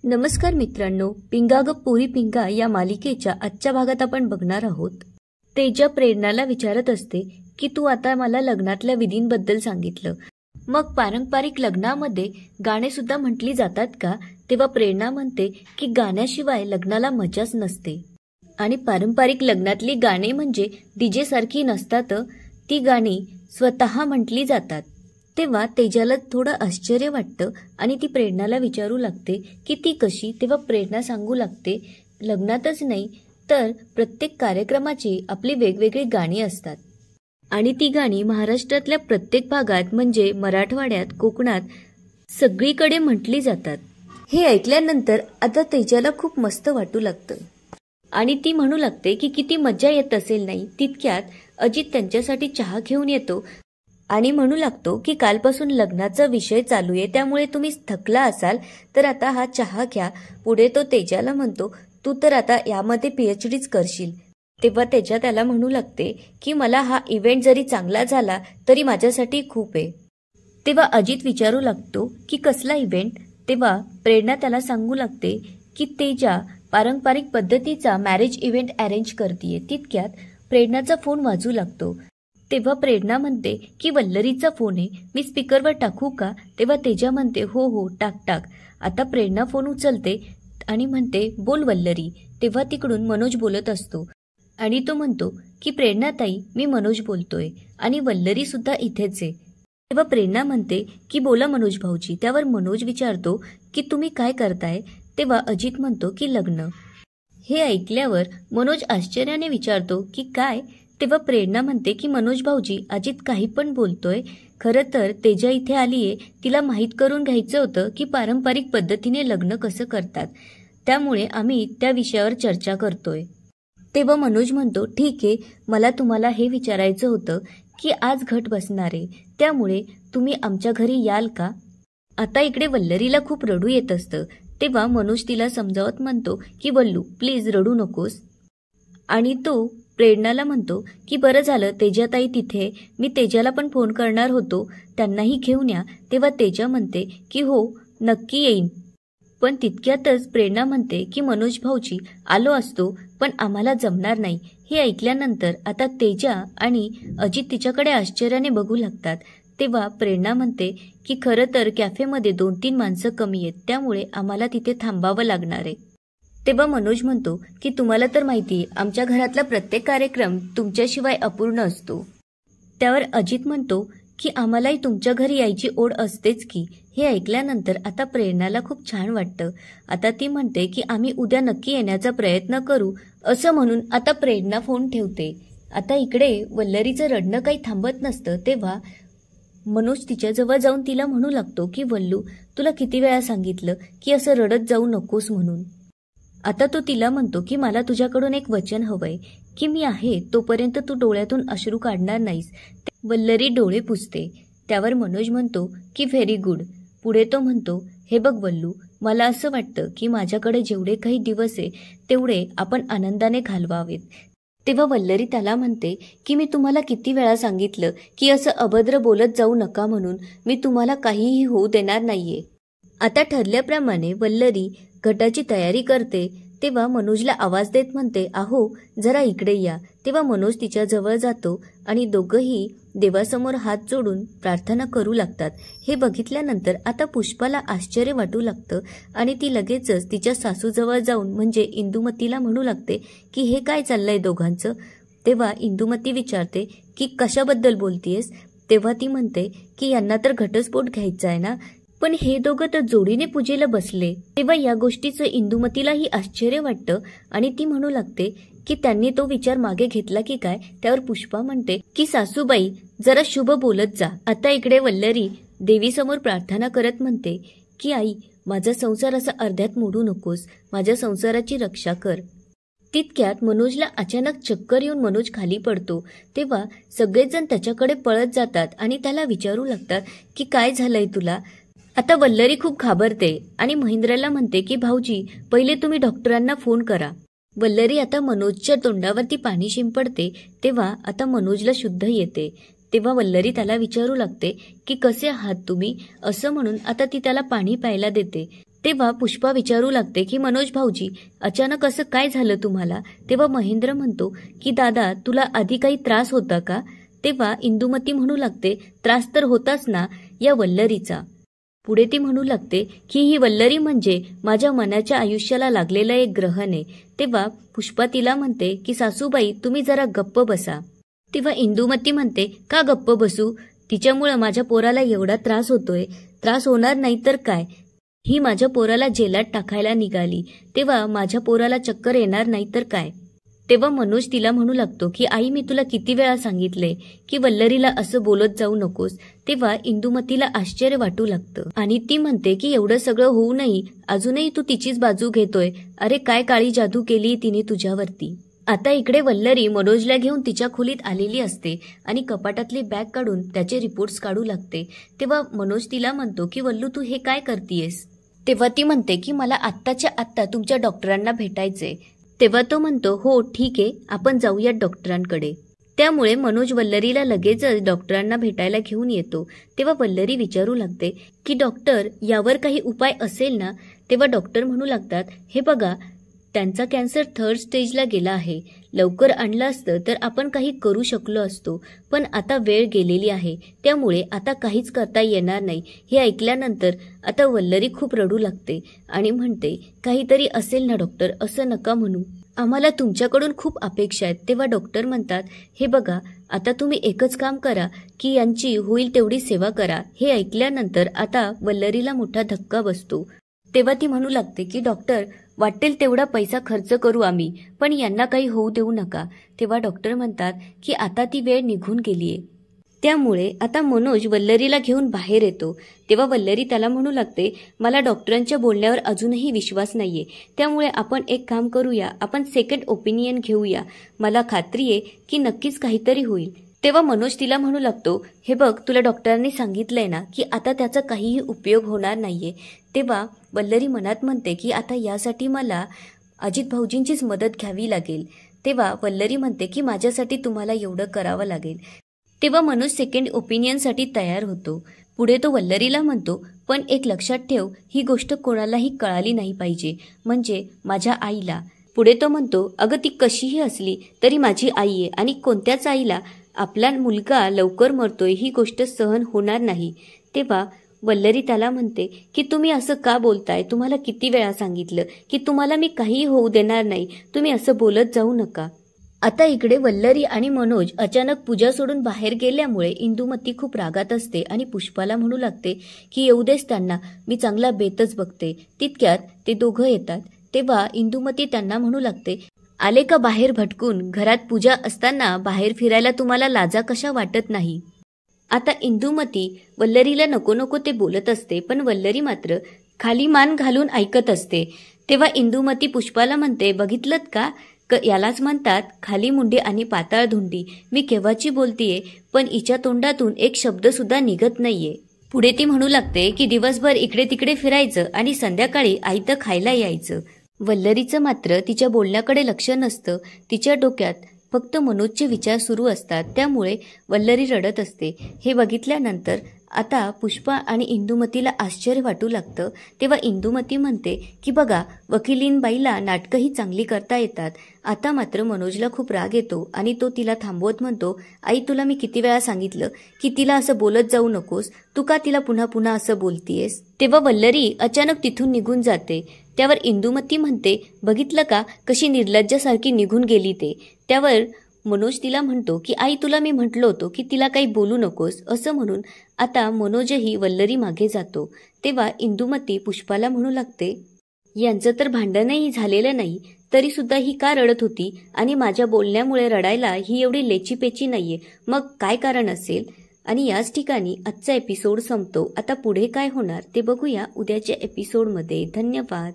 नमस्कार मित्रांनो, पिंगा ग पोरी पिंगा या मालिकेच्या आजच्या भागात आपण बघणार आहोत. तेजा प्रेरणाला विचारत असते की तू आता मला लग्नातल्या विधींबद्दल सांगितलं, मग पारंपरिक लग्नामध्ये गाणे सुद्धा म्हटली जातात का? तेव्हा प्रेरणा म्हणते की गाण्याशिवाय लग्नाला मजाच नसते आणि पारंपरिक लग्नातली गाणी म्हणजे डीजे सारखी नसतात, ती गाणी स्वतः म्हटली जातात. तेव्हा तेजाला थोडं आश्चर्य वाटतं आणि ती प्रेरणाला विचारू लागते की ती कशी. तेव्हा प्रेरणा सांगू लागते, लग्नातच नाही तर प्रत्येक कार्यक्रमाची आपली वेगवेगळी गाणी असतात आणि ती गाणी महाराष्ट्रातल्या प्रत्येक भागात म्हणजे मराठवाड्यात, कोकणात सगळीकडे म्हटली जातात. हे ऐकल्यानंतर आता तेजाला खूप मस्त वाटू लागतं आणि ती म्हणू लागते की किती मजा येत असेल नाही. तितक्यात अजित त्यांच्यासाठी चहा घेऊन येतो आणि म्हणू लागतो की कालपासून लग्नाचा विषय चालू आहे, त्यामुळे तुम्ही थकला असाल तर आता हा चहा घ्या. पुढे तो तेजाला म्हणतो, तू तर आता यामध्ये PhDच करशील. तेव्हा तेजा त्याला म्हणू लागते की मला हा इव्हेंट जरी चांगला झाला तरी माझ्यासाठी खूप आहे. तेव्हा अजित विचारू लागतो की कसला इव्हेंट? तेव्हा प्रेरणा त्याला सांगू लागते की तेजा पारंपरिक पद्धतीचा मॅरेज इव्हेंट अरेंज करतीये. तितक्यात प्रेरणाचा फोन वाजू लागतो. तेव्हा प्रेरणा म्हणते की वल्लरीचा फोन आहे, मी स्पीकरवर टाकू का? तेव्हा तेजा म्हणते हो हो टाक टाक. आता प्रेरणा फोन उचलते आणि म्हणते बोल वल्लरी. तेव्हा तिकडून मनोज बोलत असतो आणि तो म्हणतो की प्रेरणाताई, मी मनोज बोलतोय आणि वल्लरी सुद्धा इथेच आहे. तेव्हा प्रेरणा म्हणते की बोला मनोज भाऊजी. त्यावर मनोज विचारतो की तुम्ही काय करताय? तेव्हा अजित म्हणतो की लग्न. हे ऐकल्यावर मनोज आश्चर्याने विचारतो की काय? तेव्हा प्रेरणा म्हणते की मनोज भाऊजी, अजित काही पण बोलतोय. खरं तर तेजा इथे आलीये, तिला माहीत करून घ्यायचं होतं की पारंपरिक पद्धतीने लग्न कसं करतात, त्यामुळे आम्ही त्या विषयावर चर्चा करतोय. तेव्हा मनोज म्हणतो ठीक आहे, मला तुम्हाला हे विचारायचं होतं की आज घट बसणार आहे, त्यामुळे तुम्ही आमच्या घरी याल का? आता इकडे वल्लरीला खूप रडू येत असतं. तेव्हा मनोज तिला समजावत म्हणतो की वल्लू प्लीज रडू नकोस. आणि तो प्रेरणाला म्हणतो की बरं झालं तेजाताई तिथे, मी तेजाला पण फोन करणार होतो, त्यांनाही घेऊन या. तेव्हा तेजा म्हणते की हो नक्की येईन. पण तितक्यातच प्रेरणा म्हणते की मनोज भाऊजी, आलो असतो पण आम्हाला जमणार नाही. हे ऐकल्यानंतर आता तेजा आणि अजित तिच्याकडे आश्चर्याने बघू लागतात. तेव्हा प्रेरणा म्हणते की खरं तर कॅफेमध्ये 2-3 माणसं कमी आहेत, त्यामुळे आम्हाला तिथे थांबावं लागणार आहे. तेव्हा मनोज म्हणतो की तुम्हाला तर माहिती आहे, आमच्या घरातला प्रत्येक कार्यक्रम तुमच्याशिवाय अपूर्ण असतो. त्यावर अजित म्हणतो की आम्हालाही तुमच्या घरी यायची ओढ असतेच की. हे ऐकल्यानंतर आता प्रेरणाला खूप छान वाटतं. आता ती म्हणते की आम्ही उद्या नक्की येण्याचा प्रयत्न करू. असं म्हणून आता प्रेरणा फोन ठेवते. आता इकडे वल्लरीचं रडणं काही थांबत नसतं. तेव्हा मनोज तिच्याजवळ जाऊन तिला म्हणू लागतो की वल्लू, तुला किती वेळा सांगितलं की असं रडत जाऊ नकोस म्हणून. आता तो तिला म्हणतो की मला तुझ्याकडून एक वचन हवंय की मी आहे तोपर्यंत तू डोळ्यातून अश्रू काढणार नाहीस. वल्लरी डोळे पुसते. त्यावर मनोज म्हणतो की व्हेरी गुड. पुढे तो म्हणतो, हे बघ वल्लू, मला असं वाटतं की माझ्याकडे जेवढे काही दिवस आहे तेवढे आपण आनंदाने घालवावेत. तेव्हा वल्लरी त्याला म्हणते की मी तुम्हाला किती वेळा सांगितलं की असं अभद्र बोलत जाऊ नका म्हणून. मी तुम्हाला काहीही होऊ देणार नाहीये. आता ठरल्याप्रमाणे वल्लरी घटाची तयारी करते. तेव्हा मनोजला आवाज देत म्हणते, आहो जरा इकडे या. तेव्हा मनोज तिच्या जवळ जातो आणि दोघंही देवासमोर हात जोडून प्रार्थना करू लागतात. हे बघितल्यानंतर आता पुष्पाला आश्चर्य वाटू लागतं आणि ती लगेचच तिच्या सासूजवळ जाऊन म्हणजे इंदुमतीला म्हणू लागते की हे काय चाललंय दोघांचं. तेव्हा इंदुमती विचारते की कशाबद्दल बोलतीयस? तेव्हा ती म्हणते की यांना तर घटस्फोट घ्यायचा आहे ना, पण हे दोघं तर जोडीने पूजेला बसले. तेव्हा या गोष्टीचं इंदुमतीलाही आश्चर्य वाटतं आणि ती म्हणू लागते की त्यांनी तो विचार मागे घेतला की काय? त्यावर पुष्पा म्हणते की सासूबाई जरा शुभ बोलत जा. आता इकडे वल्लरी देवीसमोर प्रार्थना करत म्हणते की आई, माझा संसार असा अर्ध्यात मोडू नकोस, माझ्या संसाराची रक्षा कर. तितक्यात मनोजला अचानक चक्कर येऊन मनोज खाली पडतो. तेव्हा सगळेजण त्याच्याकडे पळत जातात आणि त्याला विचारू लागतात की काय झालंय तुला? आता वल्लरी खूप घाबरते आणि महेंद्रला म्हणते की भाऊजी, पहिले तुम्ही डॉक्टरांना फोन करा. वल्लरी आता मनोजच्या तोंडावरती पाणी शिंपडते. तेव्हा आता मनोजला शुद्ध येते. तेव्हा वल्लरी त्याला विचारू लागते की कसे आहात तुम्ही? असं म्हणून आता ती त्याला पाणी प्यायला देते. तेव्हा पुष्पा विचारू लागते की मनोज भाऊजी, अचानक असं काय झालं तुम्हाला? तेव्हा महेंद्र म्हणतो की दादा, तुला आधी काही त्रास होता का? तेव्हा इंदुमती म्हणू लागते, त्रास तर होताच ना, या वल्लरीचा. पुढे ती म्हणू लागते की ही वल्लरी म्हणजे माझ्या मनाच्या आयुष्याला लागलेलं एक ग्रहण आहे. तेव्हा पुष्पा तिला म्हणते की सासूबाई, तुम्ही जरा गप्प बसा. तेव्हा इंदुमती म्हणते, का गप्प बसू? तिच्यामुळं माझ्या पोराला एवढा त्रास होतोय. त्रास होणार नाही तर काय, ही माझ्या पोराला जेलात टाकायला निघाली. तेव्हा माझ्या पोराला चक्कर येणार नाही तर काय. तेव्हा मनोज तिला म्हणू लागतो की आई, मी तुला किती वेळा सांगितले की वल्लरीला असं बोलत जाऊ नकोस. तेव्हा इंदुमतीला आश्चर्य वाटू लागतं आणि ती म्हणते की एवढं सगळं होऊनही अजूनही तू तिचीच बाजू घेतोय. अरे काय काळी जादू केली तिने तुझ्यावरती. आता इकडे वल्लरी मनोजला घेऊन तिच्या खोलीत आलेली असते आणि कपाटातली बॅग काढून त्याचे रिपोर्ट्स काढू लागते. तेव्हा मनोज तिला म्हणतो की वल्लू, तू हे काय करतीयस? तेव्हा ती म्हणते की मला आत्ताच्या आत्ता तुमच्या डॉक्टरांना भेटायचंय. तेव्हा तो म्हणतो, हो ठीक आहे, आपण जाऊयात डॉक्टरांकडे. त्यामुळे मनोज वल्लरीला लगेचच डॉक्टरांना भेटायला घेऊन येतो. तेव्हा वल्लरी विचारू लागते की डॉक्टर, यावर काही उपाय असेल ना? तेव्हा डॉक्टर म्हणू लागतात, हे बघा, त्यांचा कॅन्सर 3rd स्टेजला गेला आहे. लवकर आणलं असतं तर आपण काही करू शकलो असतो, पण आता वेळ गेलेली आहे, त्यामुळे आता काहीच करता येणार नाही. हे ऐकल्यानंतर आता वल्लरी खूप रडू लागते आणि म्हणते, काहीतरी असेल ना डॉक्टर, असं नका म्हणू, आम्हाला तुमच्याकडून खूप अपेक्षा आहेत. तेव्हा डॉक्टर म्हणतात, हे बघा, आता तुम्ही एकच काम करा की यांची होईल तेवढी सेवा करा. हे ऐकल्यानंतर आता वल्लरीला मोठा धक्का बसतो. तेव्हा ती म्हणू लागते की डॉक्टर, वाटेल तेवढा पैसा खर्च करू आम्ही, पण यांना काही होऊ देऊ नका. तेव्हा डॉक्टर म्हणतात की आता ती वेळ निघून गेलीये. त्यामुळे आता मनोज वल्लरीला घेऊन बाहेर येतो. तेव्हा वल्लरी त्याला म्हणू लागते, मला डॉक्टरांच्या बोलण्यावर अजूनही विश्वास नाहीये, त्यामुळे आपण एक काम करूया, आपण सेकंड ओपिनियन घेऊया. मला खात्री आहे की नक्कीच काहीतरी होईल. तेव्हा मनोज तिला म्हणू लागतो, हे बघ, तुला डॉक्टरांनी सांगितलंय ना की आता त्याचा काहीही उपयोग होणार नाहीये. तेव्हा वल्लरी मनात म्हणते की आता यासाठी मला अजित भाऊजींचीच मदत घ्यावी लागेल. तेव्हा वल्लरी म्हणते की माझ्यासाठी तुम्हाला एवढं करावं लागेल. तेव्हा मनोज सेकंड ओपिनियनसाठी तयार होतो. पुढे तो वल्लरीला म्हणतो, पण एक लक्षात ठेव, ही गोष्ट कोणालाही कळाली नाही पाहिजे, म्हणजे माझ्या आईला. पुढे तो म्हणतो, अगं ती कशीही असली तरी माझी आई आहे आणि कोणत्याच आईला आपला मुलगा लवकर मरतोय ही गोष्ट सहन होणार नाही. तेव्हा वल्लरी त्याला म्हणते की तुम्ही असं का बोलताय? तुम्हाला किती वेळा सांगितलं की तुम्हाला मी काहीही होऊ देणार नाही, तुम्ही असं बोलत जाऊ नका. आता इकडे वल्लरी आणि मनोज अचानक पूजा सोडून बाहेर गेल्यामुळे इंदुमती खूप रागात असते आणि पुष्पाला म्हणू लागते की येऊ देस त्यांना, मी चांगला बेतच बघते. तितक्यात ते दोघं येतात. तेव्हा इंदुमती त्यांना म्हणू लागते, आले का बाहेर भटकून? घरात पूजा असताना बाहेर फिरायला तुम्हाला लाजा कशा वाटत नाही? आता इंदुमती वल्लरीला नको नको ते बोलत असते, पण वल्लरी मात्र खाली मान घालून ऐकत असते. तेव्हा इंदुमती पुष्पाला म्हणते, बघितलत का, यालाच म्हणतात खाली मुंडी आणि पाताळ धुंडी. मी केव्हाची बोलतीये, पण हिच्या तोंडातून एक शब्द सुद्धा निघत नाहीये. पुढे ती म्हणू लागते की दिवसभर इकडे तिकडे फिरायचं आणि संध्याकाळी आयतं खायला यायचं. वल्लरीचं मात्र तिच्या बोलण्याकडे लक्ष नसतं. तिच्या डोक्यात फक्त मनोजचे विचार सुरू असतात. त्यामुळे वल्लरी रडत असते. हे बघितल्यानंतर आता पुष्पा आणि इंदुमतीला आश्चर्य वाटू लागतं. तेव्हा इंदुमती म्हणते की बघा, वकिलीनबाईला नाटकंही चांगली करता येतात. आता मात्र मनोजला खूप राग येतो आणि तो तिला थांबवत म्हणतो, आई, तुला मी किती वेळा सांगितलं की तिला असं बोलत जाऊ नकोस, तू का तिला पुन्हा पुन्हा असं बोलतीयस? तेव्हा वल्लरी अचानक तिथून निघून जाते. त्यावर इंदुमती म्हणते, बघितलं का कशी निर्लज्जासारखी निघून गेली ते? त्यावर मनोज तिला म्हणतो की आई, तुला मी म्हटलं होतं की तिला काही बोलू नकोस असं म्हणून. आता मनोजही वल्लरी मागे जातो. तेव्हा इंदुमती पुष्पाला म्हणू लागते, यांचं तर भांडणही झालेलं नाही तरी सुद्धा ही का रडत होती आणि माझ्या बोलण्यामुळे रडायला ही एवढी लेचीपेची नाहीये, मग काय कारण असेल? आणि याच ठिकाणी आजचा एपिसोड संपतो. आता पुढे काय होणार ते बघूया उद्याच्या एपिसोडमध्ये. धन्यवाद.